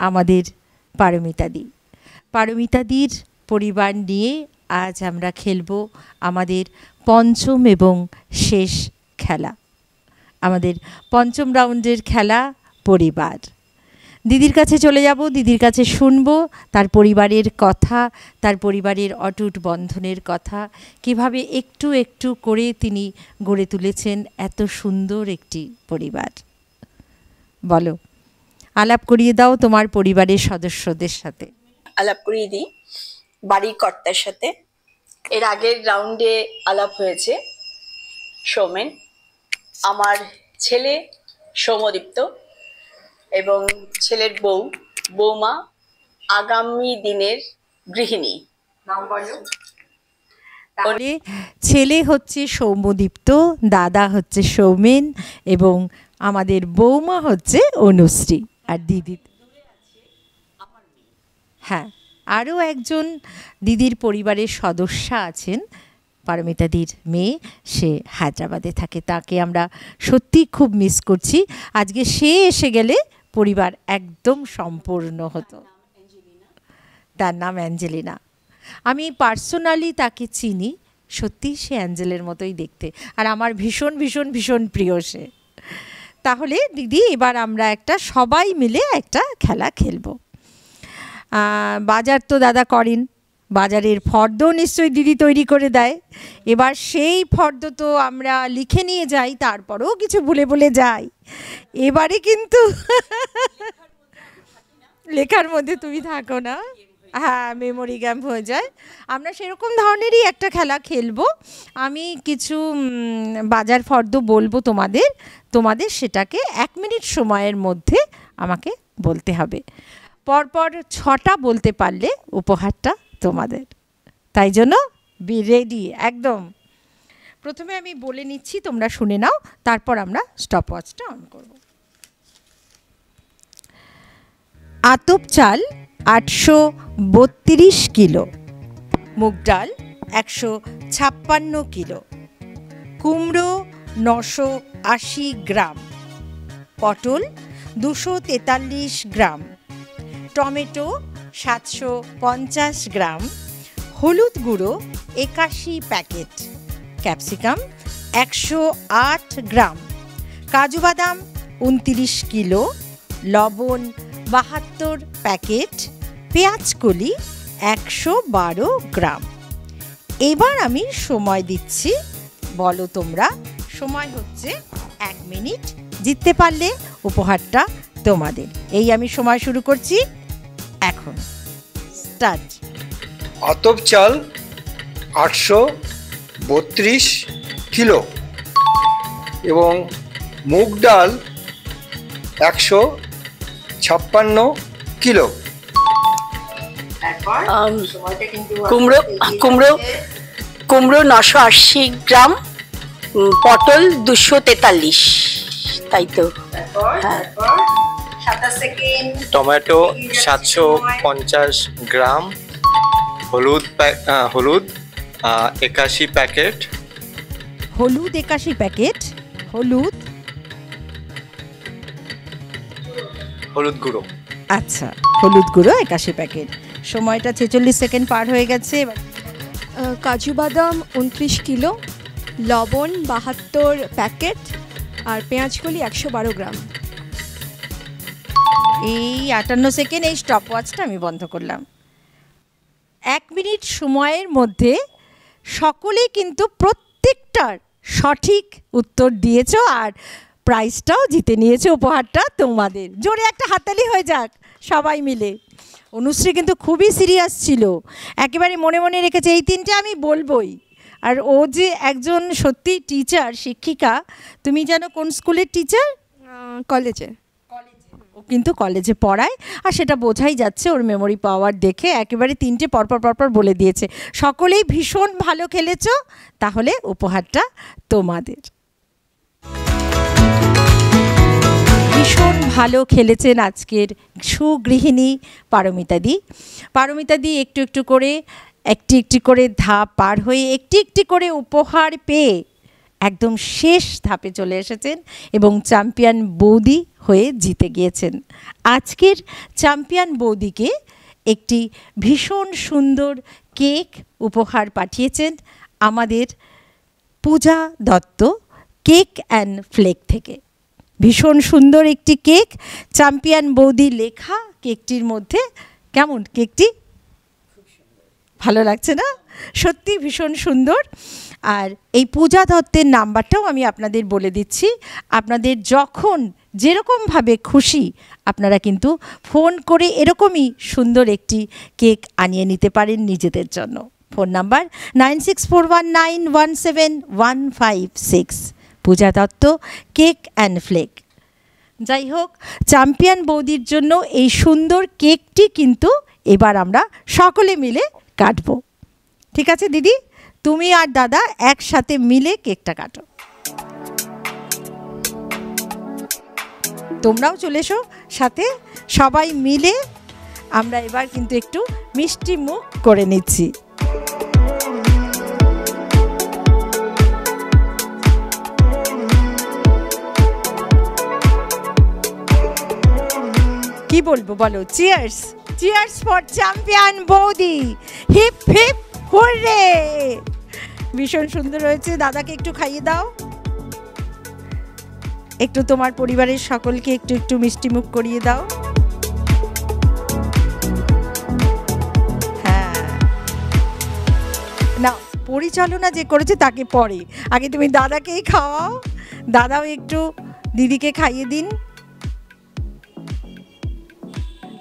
আমাদের পারমিতাদি। পারমিতাদির পরিবার নিয়ে আজ আমরা খেলব আমাদের পঞ্চম এবং শেষ খেলা, আমাদের পঞ্চম রাউন্ডের খেলা পরিবার। দিদির কাছে চলে যাব, দিদির কাছে শুনব তার পরিবারের কথা, তার পরিবারের অটুট বন্ধনের কথা, কিভাবে একটু একটু করে তিনি গড়ে তুলেছেন এত সুন্দর একটি পরিবার। বলো, আলাপ করিয়ে দাও তোমার পরিবারের সদস্যদের সাথে। আলাপ করিয়ে দিই বাড়ির কর্তার সাথে। এর আগের রাউন্ডে আলাপ হয়েছে সৌমেন, আমার ছেলে সৌমদীপ্ত এবং ছেলের বৌমা, আগামী দিনের গৃহিণী। নাম বলো। তাহলে ছেলে হচ্ছে সৌম্যদীপ্ত, দাদা হচ্ছে সৌমেন এবং আমাদের বৌমা হচ্ছে অনুশ্রী আর দিদি। হ্যাঁ, আরও একজন দিদির পরিবারের সদস্যা আছেন, পারমিতাদির মেয়ে, সে হায়দ্রাবাদে থাকে, তাকে আমরা সত্যি খুব মিস করছি। আজকে সে এসে গেলে পরিবার একদম সম্পূর্ণ হতো। তার নাম অ্যাঞ্জেলিনা। আমি পার্সোনালি তাকে চিনি, সত্যি সে অ্যাঞ্জেলের মতোই দেখতে, আর আমার ভীষণ ভীষণ ভীষণ প্রিয় সে। তাহলে দিদি এবার আমরা একটা সবাই মিলে একটা খেলা খেলবো। বাজার তো দাদা করেন, বাজারের ফর্দ নিশ্চয়ই দিদি তৈরি করে দেয়। এবার সেই ফর্দ তো আমরা লিখে নিয়ে যাই, তারপরেও কিছু ভুলে ভুলে যাই। এবারে কিন্তু লেখার মধ্যে তুমি থাকো না, হ্যাঁ, মেমোরি গ্যাম্প হয়ে যায়। আমরা সেরকম ধরনেরই একটা খেলা খেলবো। আমি কিছু বাজার ফর্দ বলবো তোমাদের সেটাকে 1 মিনিট সময়ের মধ্যে আমাকে বলতে হবে। পরপর 6টা বলতে পারলে উপহারটা তোমাদের, তাই জন্য বি রেডি একদম। প্রথমে আমি বলে নিচ্ছি, তোমরা শুনে নাও, তারপর আমরা স্টপওয়াচটা অন করব। আতপ চাল 832 কিলো, মুগ ডাল 156 কিলো, কুমড়ো 980 গ্রাম, পটল 243 গ্রাম, টমেটো 750 গ্রাম, হলুদ গুঁড়ো 81 প্যাকেট, ক্যাপসিকাম 108 গ্রাম, কাজু বাদাম 29 কিলো, লবণ 72 প্যাকেট, পেঁয়াজ কলি 112 গ্রাম। এবার আমি সময় দিচ্ছি, বলো তোমরা। সময় হচ্ছে 1 মিনিট। জিততে পারলে উপহারটা তোমাদের। এই আমি সময় শুরু করছি এখন, স্টার্ট। আতপ চাল 832 কিলো এবং মুগ ডাল 156 কিলো। কুমড়ো 980 গ্রাম, পটল 243, তাই তো? টমেটো 750 গ্রাম, হলুদ 81 প্যাকেট, হলুদ 81 প্যাকেট, হলুদ গুঁড়ো। আচ্ছা, হলুদ গুঁড়ো 81 প্যাকেট। সময়টা 46 সেকেন্ড পার হয়ে গেছে। কাজু বাদাম 29 কিলো, লবণ 72 প্যাকেট, আর পেঁয়াজ কলি 112 গ্রাম। এই 58 সেকেন্ড। এই স্টপওয়াচটা আমি বন্ধ করলাম। 1 মিনিট সময়ের মধ্যে সকলেই কিন্তু প্রত্যেকটার সঠিক উত্তর দিয়েছো, আর প্রাইজটাও জিতে নিয়েছে। উপহারটা তোমাদের। জোরে একটা হাততালি হয়ে যাক সবাই মিলে। অনুশ্রী কিন্তু খুবই সিরিয়াস ছিল, একেবারে মনে মনে রেখেছে এই 3টে আমি বলবই। আর ও যে একজন সত্যি টিচার, শিক্ষিকা। তুমি জানো কোন স্কুলের টিচার? কলেজে। ও কিন্তু কলেজে পড়ায়, আর সেটা বোঝাই যাচ্ছে ওর মেমোরি পাওয়ার দেখে। একেবারে 3টে পরপর বলে দিয়েছে। সকলেই ভীষণ ভালো খেলেছো, তাহলে উপহারটা তোমাদের। ভীষণ ভালো খেলেছেন আজকের সুগৃহিণী পারমিতাদি। একটু একটি করে ধাপ পার হয়ে একটি করে উপহার পেয়ে একদম শেষ ধাপে চলে এসেছেন এবং চ্যাম্পিয়ন বৌদি হয়ে জিতে গিয়েছেন। আজকের চ্যাম্পিয়ন বৌদিকে একটি ভীষণ সুন্দর কেক উপহার পাঠিয়েছেন আমাদের পূজা দত্ত কেক অ্যান্ড ফ্লেক থেকে। ভীষণ সুন্দর একটি কেক, চ্যাম্পিয়ন বৌদি লেখা কেকটির মধ্যে। কেমন কেকটি? ভালো লাগছে না? সত্যি ভীষণ সুন্দর। আর এই পূজা দত্তের নাম্বারটাও আমি আপনাদের বলে দিচ্ছি। আপনাদের যখন যেরকমভাবে খুশি আপনারা কিন্তু ফোন করে এরকমই সুন্দর একটি কেক আনিয়ে নিতে পারেন নিজেদের জন্য। Phone number 9641917156। Puja Dutta cake and flake. যাই হোক, চ্যাম্পিয়ন বৌদির জন্য এই সুন্দর কেকটি কিন্তু এবার আমরা সকলে মিলে কাটবো। ঠিক আছে দিদি? তুমি আর দাদা একসাথে মিলে কেকটা কাটো। তোমরাও চলে এসো সাথে, সবাই মিলে আমরা এবার কিন্তু একটু মিষ্টি মুখ করে নিচ্ছি। কি বলবো বলো? চিয়ার্স, চিয়ার্স ফর চ্যাম্পিয়ন বৌদি, হিপ হিপ হুররে। ভীষণ সুন্দর হয়েছে, দাদাকে একটু খাইয়ে দাও, একটু তোমার পরিবারের সকলকে একটু একটু মিষ্টি মুখ করিয়ে দাও। হ্যাঁ, না পরিচালনা যে করেছে তাকে পরে, আগে তুমি দাদাকেই খাওয়াও, দাদাও একটু দিদিকে খাইয়ে দিন।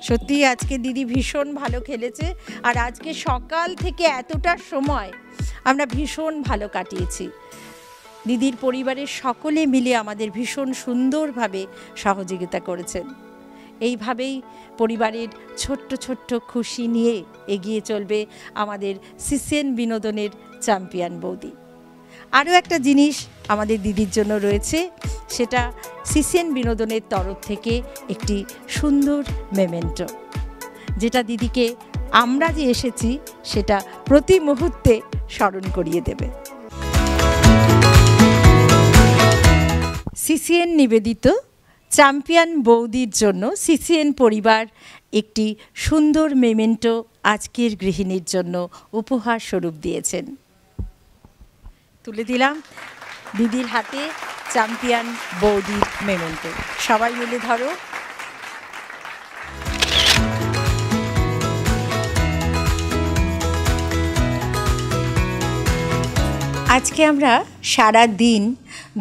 সত্যি আজকে দিদি ভীষণ ভালো খেলেছে, আর আজকে সকাল থেকে এতটা সময় আমরা ভীষণ ভালো কাটিয়েছি। দিদির পরিবারের সকলে মিলে আমাদের ভীষণ সুন্দরভাবে সহযোগিতা করেছেন। এইভাবেই পরিবারের ছোট্ট ছোট্ট খুশি নিয়ে এগিয়ে চলবে আমাদের সিসিএন বিনোদনের চ্যাম্পিয়ন বৌদি। আরও একটা জিনিস আমাদের দিদির জন্য রয়েছে, সেটা সিসিএন বিনোদনের তরফ থেকে একটি সুন্দর মেমেন্টো, যেটা দিদিকে আমরা যে এসেছি সেটা প্রতি মুহূর্তে স্মরণ করিয়ে দেবে। সিসিএন নিবেদিত চ্যাম্পিয়ন বৌদির জন্য সিসিএন পরিবার একটি সুন্দর মেমেন্টো আজকের গৃহিণীর জন্য উপহার স্বরূপ দিয়েছেন। তুলে দিলাম দিদির হাতে চ্যাম্পিয়ন বৌদির মেমেন্টো। সবাই মিলে ধরো। আজকে আমরা সারা দিন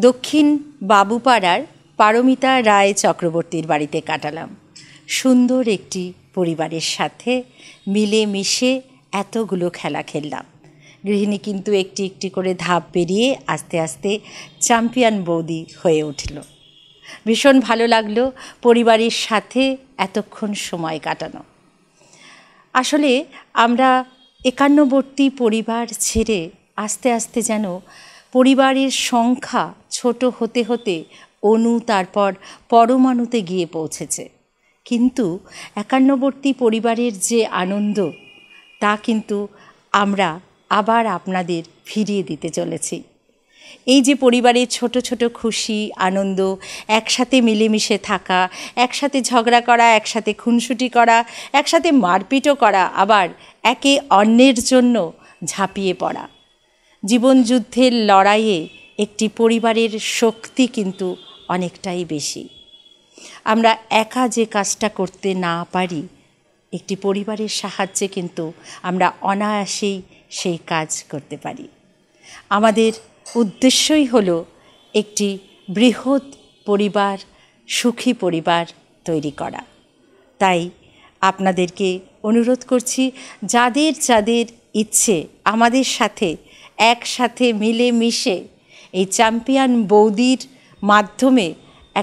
দক্ষিণ বাবুপাড়ার পারমিতা রায় চক্রবর্তীর বাড়িতে কাটালাম। সুন্দর একটি পরিবারের সাথে মিলে মিশে এতগুলো খেলা খেললাম। গৃহিণী কিন্তু একটি একটি করে ধাপ পেরিয়ে আস্তে আস্তে চ্যাম্পিয়ন বৌদি হয়ে উঠল। ভীষণ ভালো লাগলো পরিবারের সাথে এতক্ষণ সময় কাটানো। আসলে আমরা একান্নবর্তী পরিবার ছেড়ে আস্তে আস্তে যেন পরিবারের সংখ্যা ছোট হতে হতে অণু, তারপর পরমাণুতে গিয়ে পৌঁছেছে। কিন্তু একান্নবর্তী পরিবারের যে আনন্দ, তা কিন্তু আমরা আবার আপনাদের ফিরিয়ে দিতে চলেছি। এই যে পরিবারের ছোট ছোট খুশি, আনন্দ, একসাথে মিলেমিশে থাকা, একসাথে ঝগড়া করা, একসাথে খুনসুটি করা, একসাথে মারপিটও করা, আবার একে অন্যের জন্য ঝাঁপিয়ে পড়া। জীবনযুদ্ধের লড়াইয়ে একটি পরিবারের শক্তি কিন্তু অনেকটাই বেশি। আমরা একা যে কাজটা করতে না পারি, একটি পরিবারের সাহায্যে কিন্তু আমরা অনায়াসেই সেই কাজ করতে পারি। আমাদের উদ্দেশ্যই হলো একটি বৃহৎ পরিবার, সুখী পরিবার তৈরি করা। তাই আপনাদেরকে অনুরোধ করছি, যাদের যাদের ইচ্ছে আমাদের সাথে একসাথে মিলে মিশে এই চ্যাম্পিয়ন বৌদির মাধ্যমে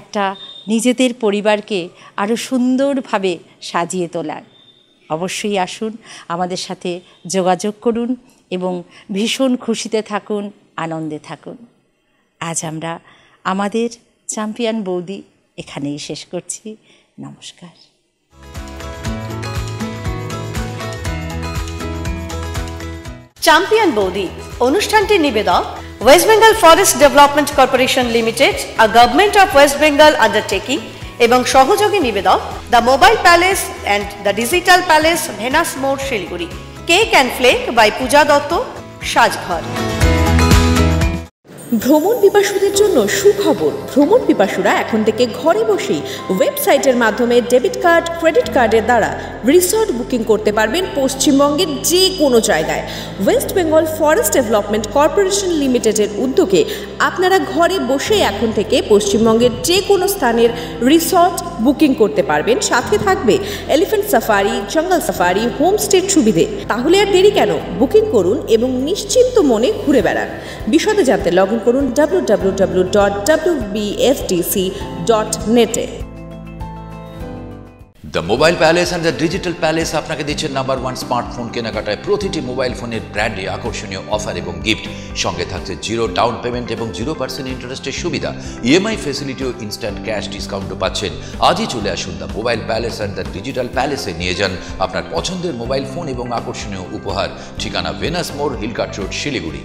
একটা নিজেদের পরিবারকে আরও সুন্দরভাবে সাজিয়ে তোলার, অবশ্যই আসুন, আমাদের সাথে যোগাযোগ করুন এবং ভীষণ খুশিতে থাকুন, আনন্দে থাকুন। আজ আমরা আমাদের চ্যাম্পিয়ন বৌদি এখানেই শেষ করছি। নমস্কার। চ্যাম্পিয়ন বৌদি অনুষ্ঠানটির নিবেদক west Bengal forest development corporation limited, a government of west Bengal undertaking, এবং সহযোগী নিবেদক the mobile palace and the digital palace, Venus মোড়, Siliguri. Cake and flake by Puja Dutta, সাজঘর। ভ্রমণ পিপাসুদের জন্য সুখবর। ভ্রমণ পিপাসুরা এখন থেকে ঘরে বসেই ওয়েবসাইটের মাধ্যমে ডেবিট কার্ড, ক্রেডিট কার্ডের দ্বারা রিসর্ট বুকিং করতে পারবেন পশ্চিমবঙ্গের যে কোনো জায়গায়। West Bengal forest development corporation লিমিটেডের উদ্যোগে আপনারা ঘরে বসে এখন থেকে পশ্চিমবঙ্গের যে কোনো স্থানের রিসর্ট বুকিং করতে পারবেন। সাথে থাকবে এলিফ্যান্ট সাফারি, জঙ্গল সাফারি, হোমস্টের সুবিধে। তাহলে আর দেরি কেন? বুকিং করুন এবং নিশ্চিন্ত মনে ঘুরে বেড়ান। বিশদে জানতে লগ ইন করুন www.wbftc.net-এ। The mobile palace and the digital palace আপনাকে দিচ্ছেন নাম্বার 1 স্মার্টফোন কেনাকাটায় প্রতিটি মোবাইল ফোনের ব্র্যান্ডে আকর্ষণীয় অফার এবং গিফট, সঙ্গে থাকছে জিরো ডাউন পেমেন্ট এবং 0% ইন্টারেস্টের সুবিধা। ইএমআই ফেসিলিটি ও ইনস্ট্যান্ট ক্যাশ ডিসকাউন্টও পাচ্ছেন। আজই চলে আসুন the mobile palace and the digital প্যালেসে, নিয়ে যান আপনার পছন্দের মোবাইল ফোন এবং আকর্ষণীয় উপহার। ঠিকানা ভেনাস মোড়, হিলকাট রোড, শিলিগুড়ি।